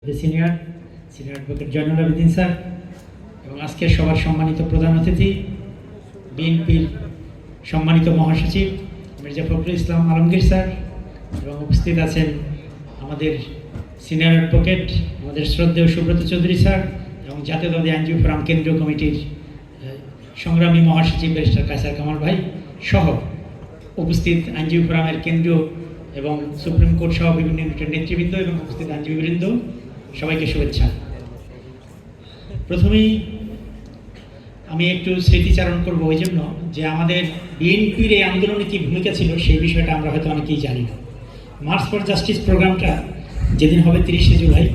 Senior advocate Zainul Abedin sir এবং আজকের সবার সম্মানিত প্রধান অতিথি বিএনপির সম্মানিত মহাসচিব মির্জা ফখরুল ইসলাম আলমগীর স্যার এবং উপস্থিত আছেন আমাদের সিনিয়র অ্যাডভোকেট আমাদের শ্রদ্ধেয় সুব্রত চৌধুরী স্যার এবং জাতীয়তাবাদী আইনজীবী ফোরাম কেন্দ্রীয় কমিটির সংগ্রামী মহাসচিব ব্যারিস্টার কায়সার কামাল ভাই সহ উপস্থিত আইনজীবী ফোরামের কেন্দ্রীয় এবং সুপ্রিম কোর্ট সহ বিভিন্ন ইউনিটের নেতৃবৃন্দ এবং উপস্থিত আইনজীবীবৃন্দ সবাইকে শুভেচ্ছা। প্রথমেই আমি একটু স্মৃতিচারণ করব ওই জন্য যে আমাদের বিএনপির এই আন্দোলনে কী ভূমিকা ছিল সেই বিষয়টা আমরা হয়তো অনেকেই জানি না। মার্চ ফর জাস্টিস প্রোগ্রামটা যেদিন হবে 30শে জুলাই,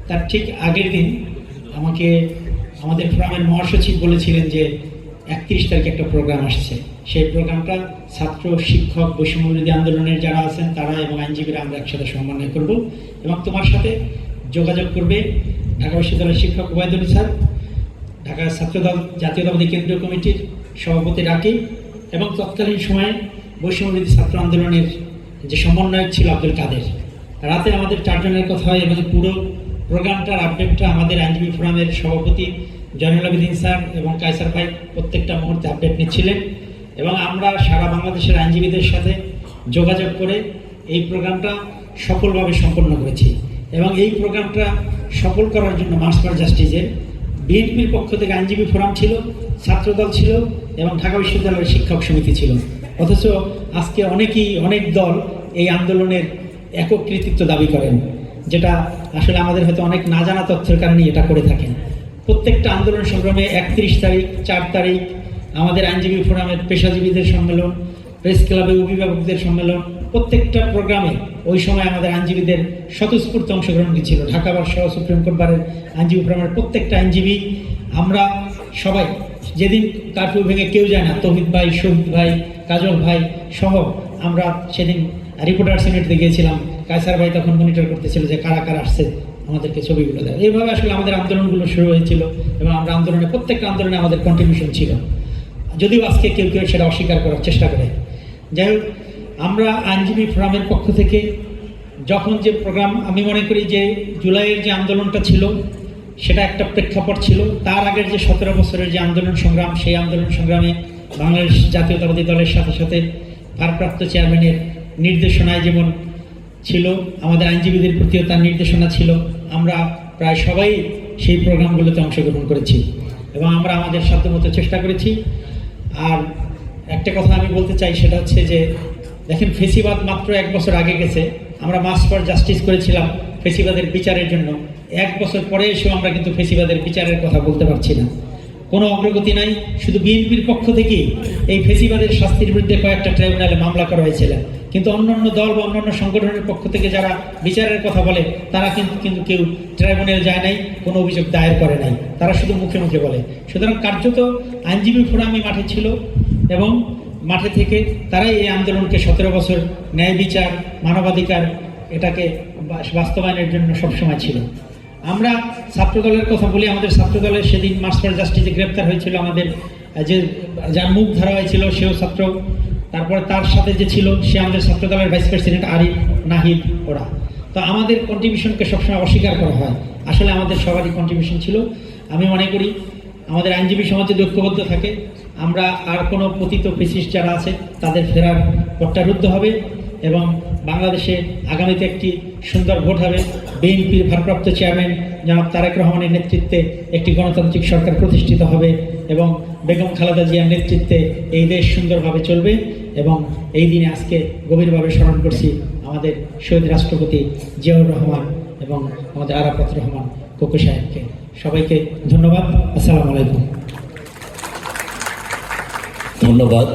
তার ঠিক আগের দিন আমাকে আমাদের ফোরামের মহাসচিব বলেছিলেন যে 31 তারিখে একটা প্রোগ্রাম আসছে, সেই প্রোগ্রামটা ছাত্র শিক্ষক বৈষম্যবিরোধী আন্দোলনের যারা আছেন তারা এবং আইনজীবীরা আমরা একসাথে সমন্বয় করব এবং তোমার সাথে যোগাযোগ করবে ঢাকা বিশ্ববিদ্যালয়ের শিক্ষক ওবায়দুল স্যার, ঢাকা ছাত্রদল জাতীয়তাবাদী কেন্দ্রীয় কমিটির সভাপতি রাকিব এবং তৎকালীন সময়ে বৈষম্যবিরোধী ছাত্র আন্দোলনের যে সমন্বয়ক ছিল আব্দুল কাদের। রাতে আমাদের 4 জনের কথা হয় এবং পুরো প্রোগ্রামটার আপডেটটা আমাদের আইনজীবী ফোরামের সভাপতি জয়নুল আবেদিন স্যার এবং কায়সার ভাই প্রত্যেকটা মুহূর্তে আপডেট নিচ্ছিলেন এবং আমরা সারা বাংলাদেশের আইনজীবীদের সাথে যোগাযোগ করে এই প্রোগ্রামটা সফলভাবে সম্পন্ন করেছি এবং এই প্রোগ্রামটা সফল করার জন্য মার্চ ফর জাস্টিসের বিএনপির পক্ষ থেকে আইনজীবী ফোরাম ছিল, ছাত্রদল ছিল এবং ঢাকা বিশ্ববিদ্যালয়ের শিক্ষক সমিতি ছিল। অথচ আজকে অনেক দল এই আন্দোলনের একক কৃতিত্ব দাবি করেন, যেটা আসলে আমাদের হয়তো অনেক না জানা তথ্যের কারণে এটা করে থাকেন। প্রত্যেকটা আন্দোলন সংগ্রামে 31 তারিখ 4 তারিখ আমাদের আইনজীবী ফোরামের পেশাজীবীদের সম্মেলন, প্রেস ক্লাবে অভিভাবকদের সম্মেলন, প্রত্যেকটা প্রোগ্রামে ওই সময় আমাদের আইনজীবীদের স্বতঃস্ফূর্ত অংশগ্রহণ ছিল। ঢাকা বার সহ সুপ্রিম কোর্ট বারের আইনজীবী ফোরামের প্রত্যেকটা আইনজীবী আমরা সবাই যেদিন কারফিউ ভেঙে কেউ যায় না, তৌহিদ ভাই, শহীদ ভাই, কাজল ভাই সহ আমরা সেদিন রিপোর্টার সিনেটে গিয়েছিলাম। কায়সার ভাই তখন মনিটর করতেছিল যে কারা কারা আসছে আমাদেরকে ছবিগুলো দেয়। এইভাবে আসলে আমাদের আন্দোলনগুলো শুরু হয়েছিল এবং আমরা প্রত্যেকটা আন্দোলনে আমাদের কন্ট্রিবিউশন ছিল, যদিও আজকে কেউ সেটা অস্বীকার করার চেষ্টা করে। যাই হোক, আমরা আইনজীবী ফোরামের পক্ষ থেকে যখন যে প্রোগ্রাম, আমি মনে করি যে জুলাইয়ের যে আন্দোলনটা ছিল সেটা একটা প্রেক্ষাপট ছিল। তার আগের যে 17 বছরের যে আন্দোলন সংগ্রাম, সেই আন্দোলন সংগ্রামে বাংলাদেশ জাতীয়তাবাদী দলের সাথে সাথে ভারপ্রাপ্ত চেয়ারম্যানের নির্দেশনায় যেমন ছিল, আমাদের আইনজীবীদের প্রতিও তার নির্দেশনা ছিল। আমরা প্রায় সবাই সেই প্রোগ্রামগুলোতে অংশগ্রহণ করেছি এবং আমরা আমাদের সাধ্যমতো চেষ্টা করেছি। আর একটা কথা আমি বলতে চাই, সেটা হচ্ছে যে দেখেন, ফেসিবাদ মাত্র 1 বছর আগে গেছে। আমরা মার্চ ফর জাস্টিস করেছিলাম ফেসিবাদের বিচারের জন্য। 1 বছর পরে এসেও আমরা কিন্তু ফেসিবাদের বিচারের কথা বলতে পারছি না, কোনো অগ্রগতি নাই। শুধু বিএনপির পক্ষ থেকেই এই ফেসিবাদের শাস্তির বিরুদ্ধে কয়েকটা ট্রাইব্যুনালে মামলা করা হয়েছিল, কিন্তু অন্যান্য দল বা অন্যান্য সংগঠনের পক্ষ থেকে যারা বিচারের কথা বলে তারা কিন্তু কেউ ট্রাইব্যুনালে যায় নাই, কোনো অভিযোগ দায়ের করে নাই, তারা শুধু মুখে মুখে বলে। সুতরাং কার্যত আইনজীবী ফোরামই মাঠে ছিল এবং মাঠে থেকে তারাই এই আন্দোলনকে 17 বছর ন্যায় বিচার, মানবাধিকার এটাকে বাস্তবায়নের জন্য সবসময় ছিল। আমরা ছাত্রদলের কথা বলি, আমাদের ছাত্রদলের সেদিন মার্চ ফর জাস্টিসে গ্রেপ্তার হয়েছিল আমাদের যার মুখ ধরা হয়েছিল সেও ছাত্র, তারপরে তার সাথে যে ছিল সে আমাদের ছাত্রদলের ভাইস প্রেসিডেন্ট আরিফ, নাহিদ, ওরা। তো আমাদের কন্ট্রিবিউশনকে সবসময় অস্বীকার করা হয়, আসলে আমাদের সবারই কন্ট্রিবিউশন ছিল। আমি মনে করি আমাদের আইনজীবী সমাজ যদি ঐক্যবদ্ধ থাকে, আমরা আর কোনো পতিত ফেসিস্ট যারা আছে তাদের ফেরার পথটা রুদ্ধ হবে এবং বাংলাদেশে আগামীতে একটি সুন্দর ভোট হবে। বিএনপির ভারপ্রাপ্ত চেয়ারম্যান জনাব তারেক রহমানের নেতৃত্বে একটি গণতান্ত্রিক সরকার প্রতিষ্ঠিত হবে এবং বেগম খালেদা জিয়ার নেতৃত্বে এই দেশ সুন্দরভাবে চলবে। এবং এই দিনে আজকে গভীরভাবে স্মরণ করছি আমাদের শহীদ রাষ্ট্রপতি জিয়াউর রহমান এবং আমাদের আরাফাত রহমান কোকো সাহেবকে। সবাইকে ধন্যবাদ। আসসালামু আলাইকুম। ধন্যবাদ।